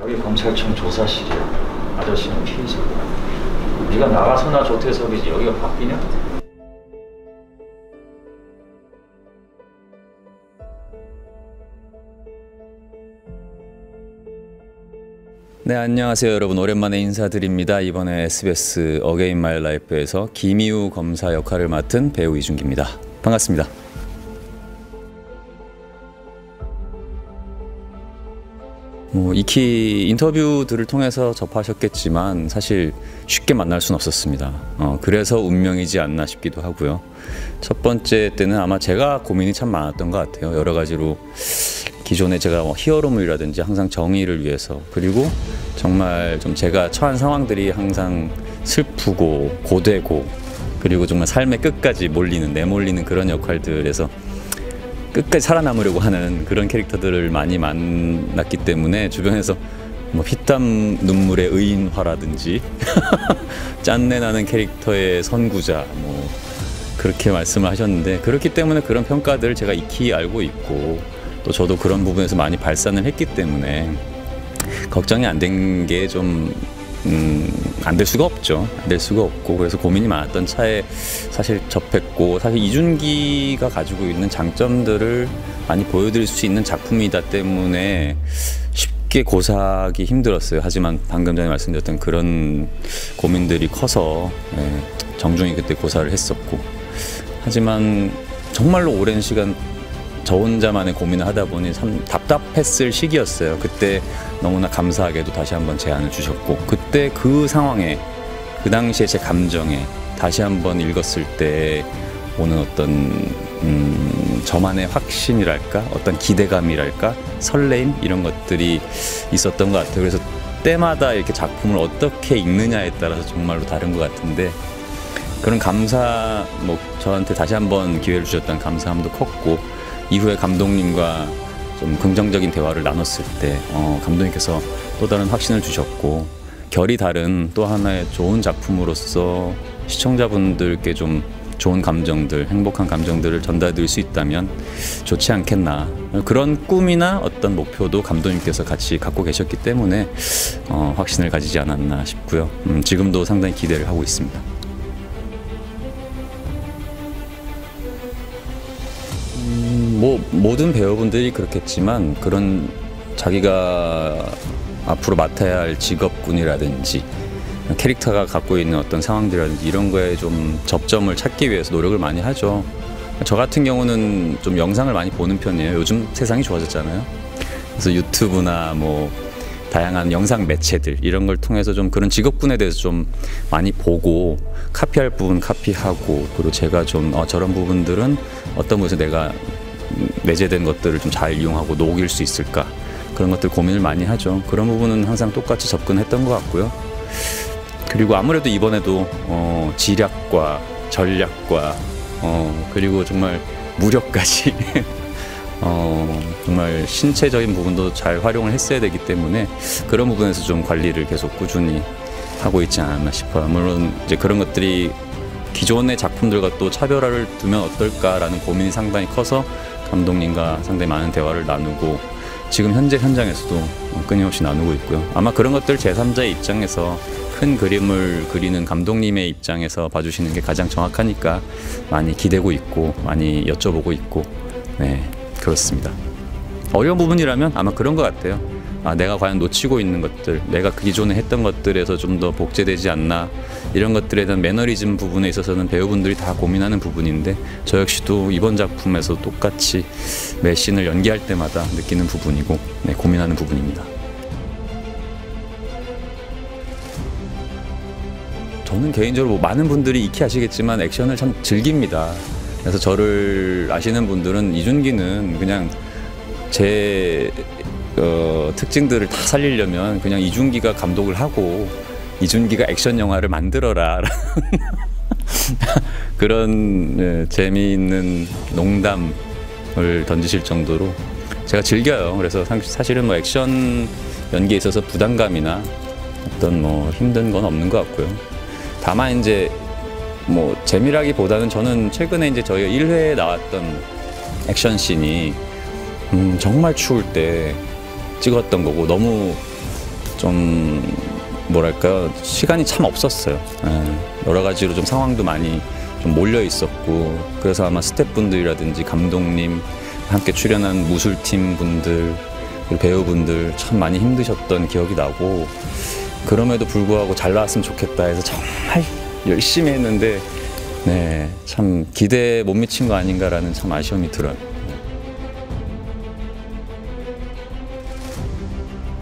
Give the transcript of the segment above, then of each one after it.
여기 검찰청 조사실이야. 아저씨는 피의자고. 네가 나가서나 조태석이지 여기가 바뀌냐? 네, 안녕하세요 여러분. 오랜만에 인사드립니다. 이번에 SBS 어게인 마이 라이프에서 김희우 검사 역할을 맡은 배우 이준기입니다. 반갑습니다. 익히 인터뷰들을 통해서 접하셨겠지만 사실 쉽게 만날 수는 없었습니다. 그래서 운명이지 않나 싶기도 하고요. 첫 번째 때는 아마 제가 고민이 참 많았던 것 같아요. 여러 가지로 기존에 제가 히어로물이라든지 항상 정의를 위해서, 그리고 정말 좀 제가 처한 상황들이 항상 슬프고 고되고, 그리고 정말 삶의 끝까지 내몰리는 그런 역할들에서 끝까지 살아남으려고 하는 그런 캐릭터들을 많이 만났기 때문에 주변에서 피땀 눈물의 의인화라든지 짠내 나는 캐릭터의 선구자 그렇게 말씀을 하셨는데, 그렇기 때문에 그런 평가들을 제가 익히 알고 있고, 또 저도 그런 부분에서 많이 발산을 했기 때문에 걱정이 안 된 게 좀 안 될 수가 없죠. 안 될 수가 없고, 그래서 고민이 많았던 차에 사실 접했고, 사실 이준기가 가지고 있는 장점들을 많이 보여드릴 수 있는 작품이다 때문에 쉽게 고사하기 힘들었어요. 하지만 방금 전에 말씀드렸던 그런 고민들이 커서 정중히 그때 고사를 했었고, 하지만 정말로 오랜 시간 저 혼자만의 고민을 하다 보니 참 답답했을 시기였어요. 그때 너무나 감사하게도 다시 한번 제안을 주셨고, 그때 그 상황에, 그 당시에 제 감정에 다시 한번 읽었을 때 오는 어떤 저만의 확신이랄까, 어떤 기대감이랄까, 설레임, 이런 것들이 있었던 것 같아요. 그래서 때마다 이렇게 작품을 어떻게 읽느냐에 따라서 정말로 다른 것 같은데, 그런 감사, 저한테 다시 한번 기회를 주셨던 감사함도 컸고, 이후에 감독님과 좀 긍정적인 대화를 나눴을 때 감독님께서 또 다른 확신을 주셨고, 결이 다른 또 하나의 좋은 작품으로서 시청자분들께 좀 좋은 감정들, 행복한 감정들을 전달드릴 수 있다면 좋지 않겠나, 그런 꿈이나 어떤 목표도 감독님께서 같이 갖고 계셨기 때문에 확신을 가지지 않았나 싶고요. 지금도 상당히 기대를 하고 있습니다. 모든 배우분들이 그렇겠지만, 그런 자기가 앞으로 맡아야 할 직업군이라든지 캐릭터가 갖고 있는 어떤 상황들이라든지 이런 거에 좀 접점을 찾기 위해서 노력을 많이 하죠. 저 같은 경우는 좀 영상을 많이 보는 편이에요. 요즘 세상이 좋아졌잖아요. 그래서 유튜브나 다양한 영상 매체들, 이런 걸 통해서 좀 그런 직업군에 대해서 좀 많이 보고, 카피할 부분 카피하고, 그리고 제가 좀 저런 부분들은 어떤 부분에서 내가 내재된 것들을 좀 잘 이용하고 녹일 수 있을까, 그런 것들 고민을 많이 하죠. 그런 부분은 항상 똑같이 접근했던 것 같고요. 그리고 아무래도 이번에도 지략과 전략과 그리고 정말 무력까지 정말 신체적인 부분도 잘 활용을 했어야 되기 때문에 그런 부분에서 좀 관리를 계속 꾸준히 하고 있지 않았나 싶어요. 물론 이제 그런 것들이 기존의 작품들과 또 차별화를 두면 어떨까라는 고민이 상당히 커서 감독님과 상당히 많은 대화를 나누고, 지금 현재 현장에서도 끊임없이 나누고 있고요. 아마 그런 것들 제3자의 입장에서, 큰 그림을 그리는 감독님의 입장에서 봐주시는 게 가장 정확하니까 많이 기대고 있고, 많이 여쭤보고 있고, 네, 그렇습니다. 어려운 부분이라면 아마 그런 것 같아요. 내가 과연 놓치고 있는 것들, 내가 기존에 했던 것들에서 좀 더 복제되지 않나, 이런 것들에 대한 매너리즘 부분에 있어서는 배우분들이 다 고민하는 부분인데, 저 역시도 이번 작품에서 똑같이 매 씬을 연기할 때마다 느끼는 부분이고, 고민하는 부분입니다. 저는 개인적으로 많은 분들이 익히 아시겠지만 액션을 참 즐깁니다. 그래서 저를 아시는 분들은 이준기는 그냥 제 특징들을 다 살리려면 그냥 이준기가 감독을 하고 이준기가 액션 영화를 만들어라 그런 재미있는 농담을 던지실 정도로 제가 즐겨요. 그래서 사실은 액션 연기에 있어서 부담감이나 어떤 힘든 건 없는 것 같고요. 다만 이제 재미라기보다는 저는 최근에 이제 저희가 1회에 나왔던 액션씬이 정말 추울 때 찍었던 거고, 너무 좀 뭐랄까 시간이 참 없었어요. 여러 가지로 좀 상황도 많이 좀 몰려 있었고, 그래서 아마 스태프분들이라든지 감독님, 함께 출연한 무술팀 분들, 배우분들 참 많이 힘드셨던 기억이 나고, 그럼에도 불구하고 잘 나왔으면 좋겠다 해서 정말 열심히 했는데 네, 참 기대에 못 미친 거 아닌가라는 참 아쉬움이 들어요.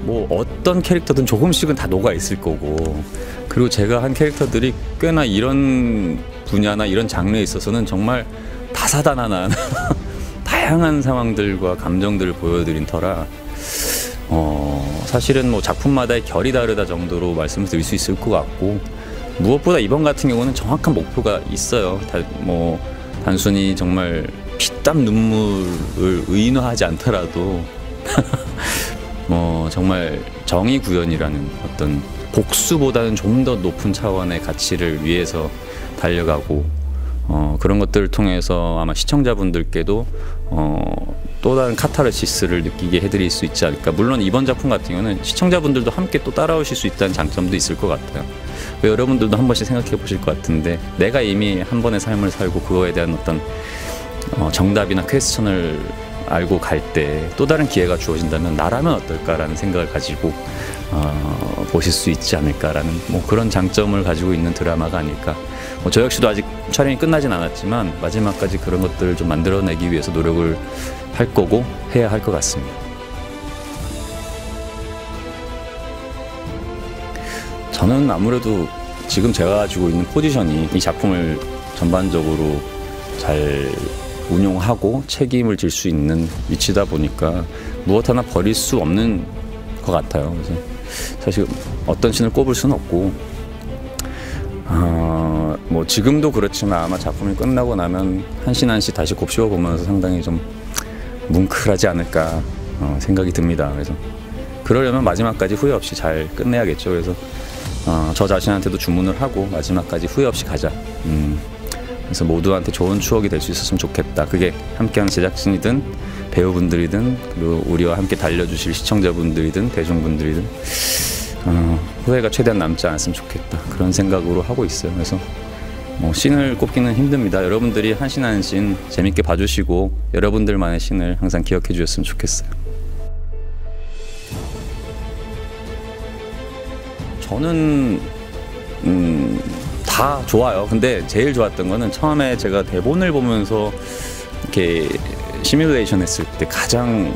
뭐 어떤 캐릭터든 조금씩은 다 녹아 있을 거고, 그리고 제가 한 캐릭터들이 꽤나 이런 분야나 이런 장르에 있어서는 정말 다사다난한 다양한 상황들과 감정들을 보여드린 터라 사실은 뭐 작품마다의 결이 다르다 정도로 말씀을 드릴 수 있을 것 같고, 무엇보다 이번 같은 경우는 정확한 목표가 있어요. 뭐 단순히 정말 피땀 눈물을 의인화하지 않더라도 정말 정의 구현이라는 어떤 복수보다는 좀 더 높은 차원의 가치를 위해서 달려가고, 그런 것들을 통해서 아마 시청자분들께도 또 다른 카타르시스를 느끼게 해드릴 수 있지 않을까. 물론 이번 작품 같은 경우는 시청자분들도 함께 또 따라오실 수 있다는 장점도 있을 것 같아요. 여러분들도 한 번씩 생각해 보실 것 같은데, 내가 이미 한 번의 삶을 살고 그거에 대한 어떤 정답이나 퀘스천을 알고 갈 때 또 다른 기회가 주어진다면 나라면 어떨까라는 생각을 가지고 보실 수 있지 않을까라는 그런 장점을 가지고 있는 드라마가 아닐까. 저 역시도 아직 촬영이 끝나진 않았지만 마지막까지 그런 것들을 좀 만들어내기 위해서 노력을 할 거고 해야 할 것 같습니다. 저는 아무래도 지금 제가 가지고 있는 포지션이 이 작품을 전반적으로 잘 운용하고 책임을 질 수 있는 위치다 보니까 무엇 하나 버릴 수 없는 것 같아요. 그래서 사실 어떤 신을 꼽을 수는 없고, 뭐 지금도 그렇지만 아마 작품이 끝나고 나면 한 신 한 신 다시 곱씹어 보면서 상당히 좀 뭉클하지 않을까 생각이 듭니다. 그래서 그러려면 마지막까지 후회 없이 잘 끝내야겠죠. 그래서 저 자신한테도 주문을 하고 마지막까지 후회 없이 가자. 그래서 모두한테 좋은 추억이 될 수 있었으면 좋겠다. 그게 함께하는 제작진이든 배우분들이든 그리고 우리와 함께 달려주실 시청자분들이든 대중분들이든 후회가 최대한 남지 않았으면 좋겠다. 그런 생각으로 하고 있어요. 그래서 씬을 꼽기는 힘듭니다. 여러분들이 한 씬 한 씬 재밌게 봐주시고 여러분들만의 씬을 항상 기억해 주셨으면 좋겠어요. 저는 다 좋아요. 근데 제일 좋았던 거는 처음에 제가 대본을 보면서 이렇게 시뮬레이션 했을 때 가장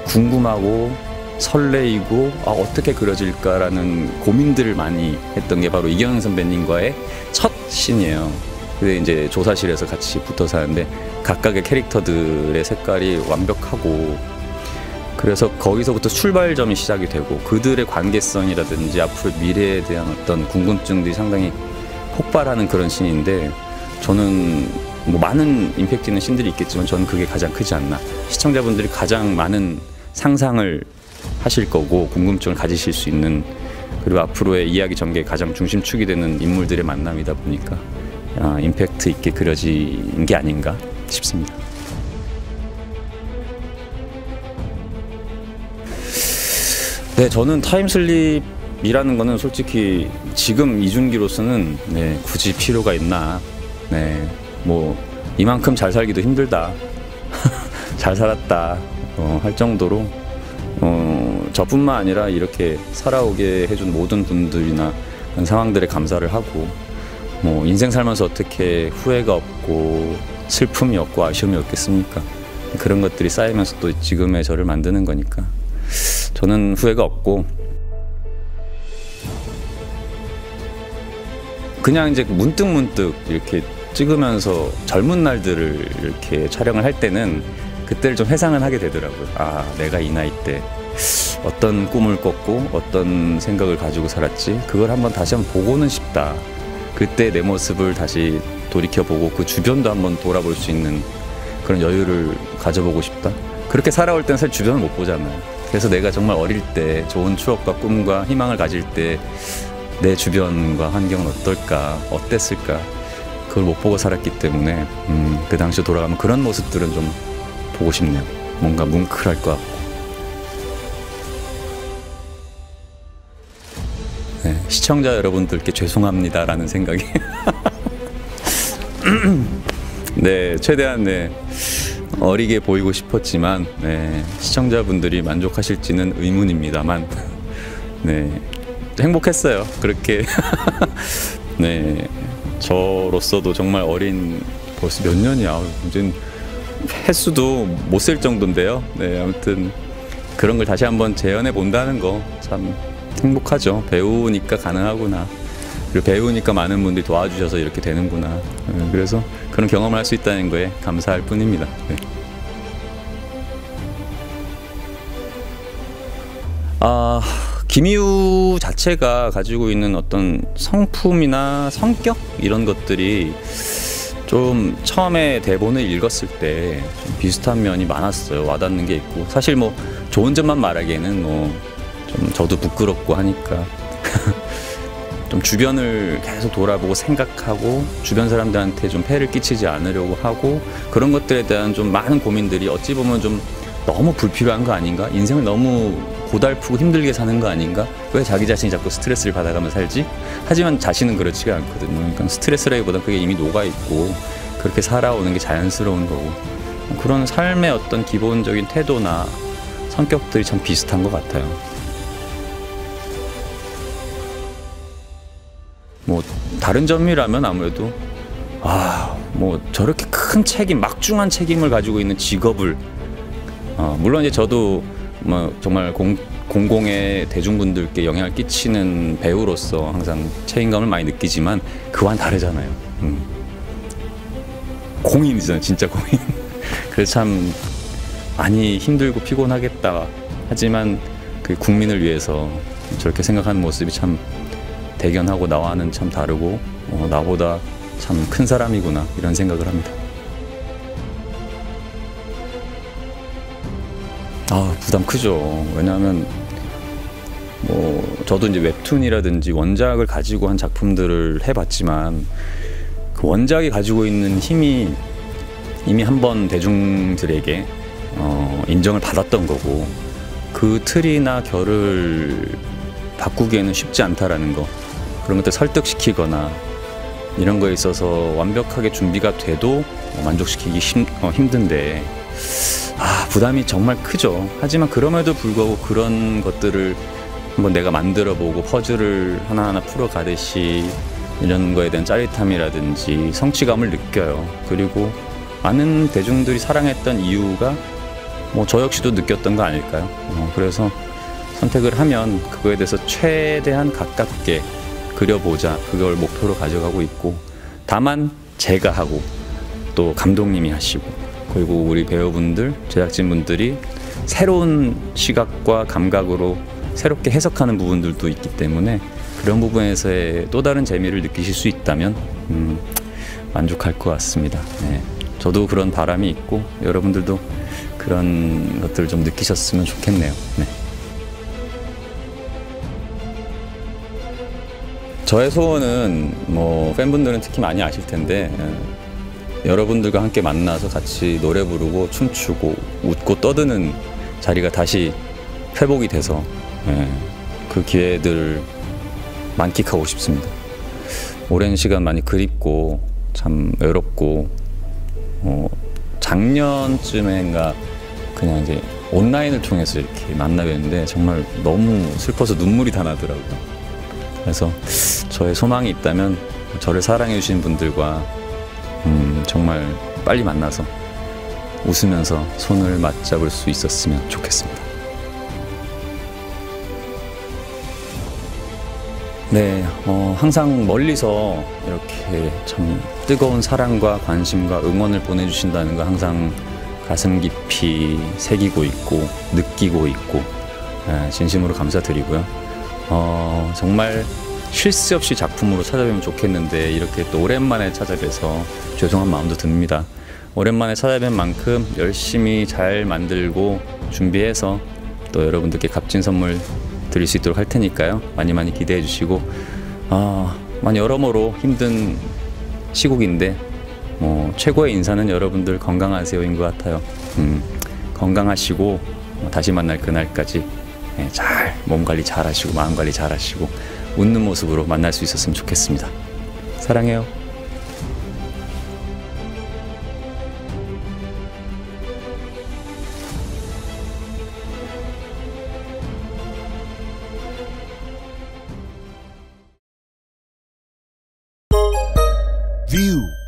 궁금하고 설레이고 어떻게 그려질까라는 고민들을 많이 했던 게 바로 이경영 선배님과의 첫 씬이에요. 근데 이제 조사실에서 같이 붙어서 하는데 각각의 캐릭터들의 색깔이 완벽하고, 그래서 거기서부터 출발점이 시작이 되고 그들의 관계성이라든지 앞으로 미래에 대한 어떤 궁금증들이 상당히 폭발하는 그런 씬인데, 저는 뭐 많은 임팩트 있는 씬들이 있겠지만 저는 그게 가장 크지 않나. 시청자분들이 가장 많은 상상을 하실 거고 궁금증을 가지실 수 있는, 그리고 앞으로의 이야기 전개의 가장 중심축이 되는 인물들의 만남이다 보니까 임팩트 있게 그려진 게 아닌가 싶습니다. 네, 저는 타임슬립이라는 거는 솔직히 지금 이준기로서는 굳이 필요가 있나. 뭐 이만큼 잘 살기도 힘들다. 잘 살았다 할 정도로 저뿐만 아니라 이렇게 살아오게 해준 모든 분들이나 상황들에 감사를 하고, 뭐 인생 살면서 어떻게 후회가 없고 슬픔이 없고 아쉬움이 없겠습니까? 그런 것들이 쌓이면서 또 지금의 저를 만드는 거니까 저는 후회가 없고, 그냥 이제 문득 이렇게 찍으면서 젊은 날들을 이렇게 촬영을 할 때는 그때를 좀 회상을 하게 되더라고요. 내가 이 나이 때 어떤 꿈을 꿨고 어떤 생각을 가지고 살았지, 그걸 다시 한번 보고는 싶다. 그때 내 모습을 다시 돌이켜보고 그 주변도 한번 돌아볼 수 있는 그런 여유를 가져보고 싶다. 그렇게 살아올 때는 사실 주변을 못 보잖아요. 그래서 내가 정말 어릴 때 좋은 추억과 꿈과 희망을 가질 때 내 주변과 환경은 어떨까, 어땠을까, 그걸 못 보고 살았기 때문에 그 당시에 돌아가면 그런 모습들은 좀 보고 싶네요. 뭔가 뭉클할 것 같고. 시청자 여러분들께 죄송합니다라는 생각이 네, 최대한 네, 어리게 보이고 싶었지만 네, 시청자분들이 만족하실지는 의문입니다만 네, 행복했어요. 그렇게 네, 저로서도 정말 어린, 벌써 몇 년이야. 이제 횟수도 못 셀 정도인데요. 네, 아무튼 그런 걸 다시 한번 재현해 본다는 거 참 행복하죠. 배우니까 가능하구나. 그리고 배우니까 많은 분들이 도와주셔서 이렇게 되는구나. 그래서 그런 경험을 할 수 있다는 거에 감사할 뿐입니다. 네. 김희우 자체가 가지고 있는 어떤 성품이나 성격 이런 것들이 좀 처음에 대본을 읽었을 때 좀 비슷한 면이 많았어요. 와닿는 게 있고, 사실 뭐 좋은 점만 말하기에는 뭐 좀 저도 부끄럽고 하니까 좀 주변을 계속 돌아보고 생각하고 주변 사람들한테 좀 폐를 끼치지 않으려고 하고, 그런 것들에 대한 좀 많은 고민들이 어찌 보면 좀 너무 불필요한 거 아닌가? 인생을 너무 고달프고 힘들게 사는 거 아닌가? 왜 자기 자신이 자꾸 스트레스를 받아가며 살지? 하지만 자신은 그렇지가 않거든요. 그러니까 스트레스라기보다 그게 이미 녹아있고 그렇게 살아오는 게 자연스러운 거고, 그런 삶의 어떤 기본적인 태도나 성격들이 참 비슷한 것 같아요. 뭐 다른 점이라면 아무래도 뭐 저렇게 큰 책임, 막중한 책임을 가지고 있는 직업을 물론 이제 저도 뭐 정말 공공의 대중분들께 영향을 끼치는 배우로서 항상 책임감을 많이 느끼지만 그와는 다르잖아요. 공인이잖아요, 진짜 공인. 그래서 참 많이 힘들고 피곤하겠다. 하지만 그 국민을 위해서 저렇게 생각하는 모습이 참 대견하고 나와는 참 다르고 나보다 참 큰 사람이구나 이런 생각을 합니다. 부담 크죠. 왜냐하면 뭐 저도 이제 웹툰이라든지 원작을 가지고 한 작품들을 해봤지만 그 원작이 가지고 있는 힘이 이미 한번 대중들에게 인정을 받았던 거고, 그 틀이나 결을 바꾸기에는 쉽지 않다라는 거, 그런 것들 설득시키거나 이런 거에 있어서 완벽하게 준비가 돼도 만족시키기 힘든데 부담이 정말 크죠. 하지만 그럼에도 불구하고 그런 것들을 한번 내가 만들어보고 퍼즐을 하나하나 풀어가듯이 이런 거에 대한 짜릿함이라든지 성취감을 느껴요. 그리고 많은 대중들이 사랑했던 이유가 뭐 저 역시도 느꼈던 거 아닐까요? 그래서 선택을 하면 그거에 대해서 최대한 가깝게 그려보자, 그걸 목표로 가져가고 있고, 다만 제가 하고 또 감독님이 하시고 그리고 우리 배우분들, 제작진분들이 새로운 시각과 감각으로 새롭게 해석하는 부분들도 있기 때문에 그런 부분에서의 또 다른 재미를 느끼실 수 있다면 만족할 것 같습니다. 네. 저도 그런 바람이 있고 여러분들도 그런 것들을 좀 느끼셨으면 좋겠네요. 네. 저의 소원은 뭐 팬분들은 특히 많이 아실 텐데 여러분들과 함께 만나서 같이 노래 부르고 춤추고 웃고 떠드는 자리가 다시 회복이 돼서 그 기회들을 만끽하고 싶습니다. 오랜 시간 많이 그립고 참 외롭고 작년쯤엔가 그냥 이제 온라인을 통해서 이렇게 만나뵀는데 정말 너무 슬퍼서 눈물이 다 나더라고요. 그래서 저의 소망이 있다면 저를 사랑해 주신 분들과 정말 빨리 만나서 웃으면서 손을 맞잡을 수 있었으면 좋겠습니다. 네, 항상 멀리서 이렇게 참 뜨거운 사랑과 관심과 응원을 보내주신다는 거 항상 가슴 깊이 새기고 있고 느끼고 있고 진심으로 감사드리고요. 정말 쉴 새 없이 작품으로 찾아뵈면 좋겠는데 이렇게 또 오랜만에 찾아뵈서 죄송한 마음도 듭니다. 오랜만에 찾아뵌 만큼 열심히 잘 만들고 준비해서 또 여러분들께 값진 선물 드릴 수 있도록 할 테니까요. 많이 많이 기대해 주시고 많이 여러모로 힘든 시국인데 최고의 인사는 여러분들 건강하세요인 것 같아요. 건강하시고 다시 만날 그날까지 잘 몸 관리 잘 하시고 마음 관리 잘 하시고 웃는 모습으로 만날 수 있었으면 좋겠습니다. 사랑해요. View.